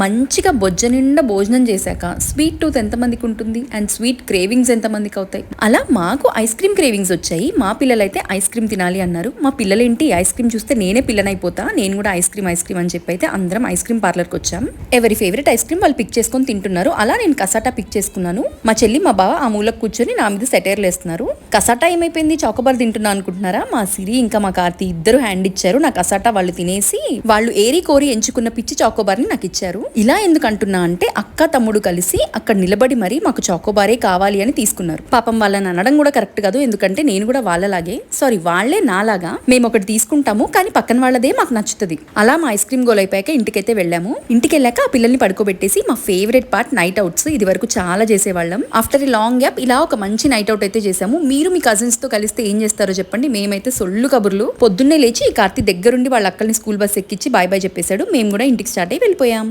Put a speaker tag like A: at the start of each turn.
A: మంచిగా బొజ్జ నిండా భోజనం చేశాక స్వీట్ టూత్ ఎంతమందికి ఉంటుంది అండ్ స్వీట్ క్రేవింగ్స్ ఎంతమందికి అవుతాయి. అలా మాకు ఐస్ క్రీమ్ క్రేవింగ్స్ వచ్చాయి. మా పిల్లలైతే ఐస్ క్రీమ్ తినాలి అన్నారు. మా పిల్లలేంటి ఐస్ క్రీమ్ చూస్తే నేనే పిల్లనైపోతా, నేను కూడా ఐస్ క్రీమ్ అని చెప్పి అయితే అందరం ఐస్ క్రీమ్ పార్లర్కి వచ్చాం. ఎవరి ఫేవరెట్ ఐస్ క్రీమ్ వాళ్ళు పిక్ చేసుకొని తింటున్నారు. అలా నేను కసాటా పిక్ చేసుకున్నాను. మా చెల్లి మా బావ ఆ మూలకు కూర్చొని నా మీద సెటైర్లు వేస్తున్నారు. కసాటా ఏమైపోయింది, చాకోబార్ తింటున్నా అనుకుంటున్నారా? మా సిరి ఇంకా మా కార్తీ ఇద్దరు హ్యాండ్ ఇచ్చారు. నా కసాటా వాళ్ళు తినేసి వాళ్ళు ఏరి కోరి ఎంచుకున్న పిచ్చి చాకోబార్ ని నాకు ఇచ్చారు. ఇలా ఎందుకు అంటున్నా అంటే అక్క తమ్ముడు కలిసి అక్కడ నిలబడి మరి మాకు చాకోబారే కావాలి అని తీసుకున్నారు. పాపం వాళ్ళని అనడం కూడా కరెక్ట్ కాదు, ఎందుకంటే నేను కూడా వాళ్ళలాగే, సారీ వాళ్ళే నాలాగా మేము ఒకటి తీసుకుంటాము కానీ పక్కన వాళ్ళదే మాకు నచ్చుతుంది. అలా మా ఐస్ క్రీమ్ గోల్ అయిపోయాక ఇంటికైతే వెళ్ళాము. ఇంటికి వెళ్ళాక ఆ పిల్లల్ని పడుకోబెట్టేసి మా ఫేవరెట్ పార్ట్ నైట్ అవుట్స్ ఇది వరకు చాలా చేసేవాళ్ళం. ఆఫ్టర్ ఏ లాంగ్ గ్యాప్ ఇలా ఒక మంచి నైట్ అవుట్ అయితే చేసాము. మీరు మీ కజిన్స్ తో కలిస్తే ఏం చేస్తారో చెప్పండి. మేమైతే సొల్లు కబుర్లు. పొద్దున్నే లేచి ఈ కార్తీ దగ్గరుండి వాళ్ళ అక్కల్ని స్కూల్ బస్ ఎక్కించి బాయ్ బాయ్ చెప్పేశాడు. మేము కూడా ఇంటికి స్టార్ట్ అయ్యి వెళ్ళిపోయాం.